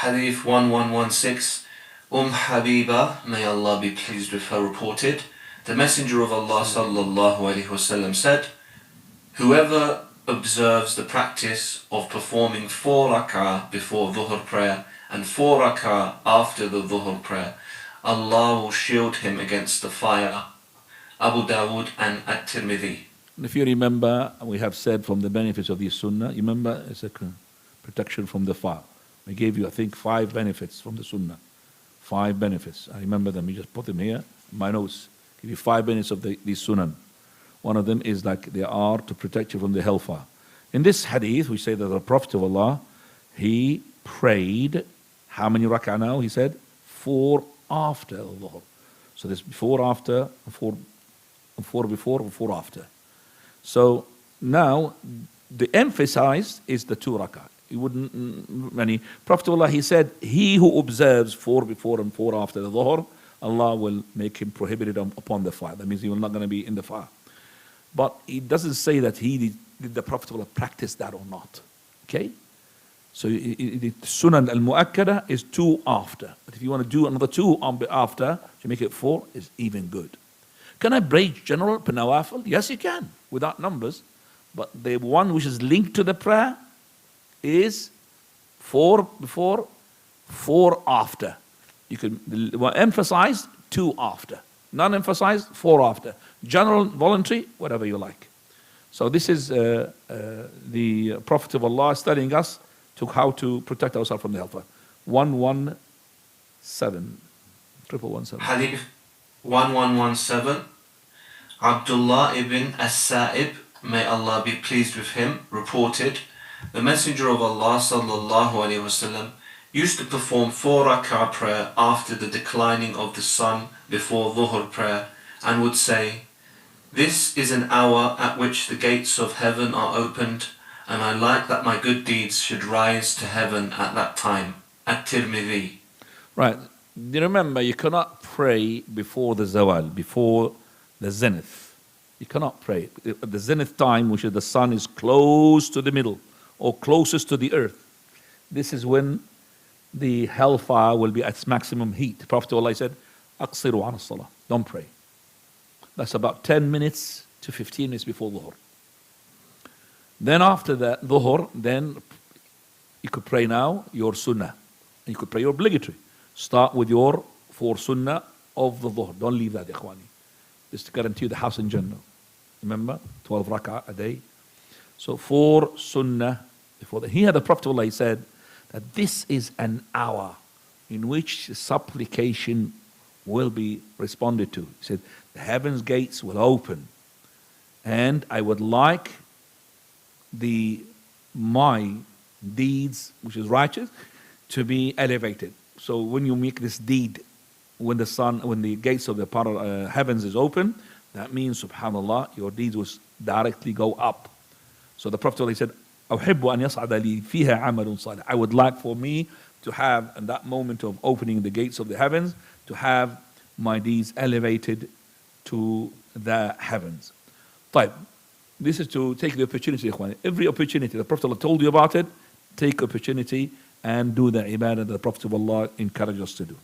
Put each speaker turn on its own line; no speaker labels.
Hadith 1116. Habiba, may Allah be pleased with her, reported, the Messenger of Allah sallallahu alaihi wasallam said, whoever observes the practice of performing 4 rak'ah before Dhuhr prayer and 4 rak'ah after the Dhuhr prayer, Allah will shield him against the fire. Abu Dawood and At-Tirmidhi.
If you remember, we have said from the benefits of the Sunnah, you remember it's a protection from the fire. We gave you, I think, 5 benefits from the Sunnah. 5 benefits. I remember them. You just put them here in my notes. Give you 5 benefits of the Sunnah. One of them is like they are to protect you from the hellfire. In this hadith, we say that the Prophet of Allah, he prayed, how many rak'ah now? He said, 4 after Dhuhr. So there's before, after, 4 before, 4 after. So now the emphasized is the 2 rak'ah. He wouldn't, Prophet of Allah, he said, he who observes 4 before and 4 after the Dhuhr, Allah will make him prohibited upon the fire. That means he will not going to be in the fire. But it doesn't say that did the Prophet of Allah practice that or not. Okay? So the Sunan al-Mu'akkada is 2 after. But if you want to do another 2 after, to make it 4, is even good. Can I break general nawafil? Yes, you can, without numbers. But the one which is linked to the prayer is 4 before, 4 after. You can emphasize 2 after. Non-emphasized, 4 after. General, voluntary, whatever you like. So this is the Prophet of Allah studying us to how to protect ourselves from the hellfire. 117. 1117.
Hadith 1117. Abdullah ibn As-Sa'ib, may Allah be pleased with him, reported, the Messenger of Allah sallallahu alaihi wasallam used to perform 4 rak'ah prayer after the declining of the sun before Dhuhr prayer, and would say, this is an hour at which the gates of heaven are opened, and I like that my good deeds should rise to heaven at that time. At-Tirmidhi.
Right. You remember, you cannot pray before the zawal, before the zenith. You cannot pray. At the zenith time, which is the sun is close to the middle, or closest to the earth. This is when the hellfire will be at its maximum heat. The Prophet Allah said, "Aqsiru an as-salah." Don't pray. That's about 10 minutes to 15 minutes before Dhuhr. Then after that, Dhuhr, then you could pray now your sunnah. And you could pray your obligatory. Start with your 4 sunnah of the Dhuhr. Don't leave that, ikhwani. Just to guarantee you the house in Jannah. Remember, 12 rak'ah a day. So 4 sunnah before that. Here the Prophet Allah said that this is an hour in which supplication will be responded to. He said, the heavens gates will open, and I would like my deeds, which is righteous, to be elevated. So when you make this deed, when the gates of the heavens is open, that means, subhanallah, your deeds will directly go up. So the Prophet said, أُحِبُّ أَنْ يَصْعَدَ لِي فِيهَا عَمَلٌ صَالِحٌ. I would like for me to have, in that moment of opening the gates of the heavens, to have my deeds elevated to the heavens. طيب. This is to take the opportunity, ikhwan. Every opportunity, the Prophet Allah told you about it, take opportunity and do the ibadah that the Prophet of Allah encouraged us to do.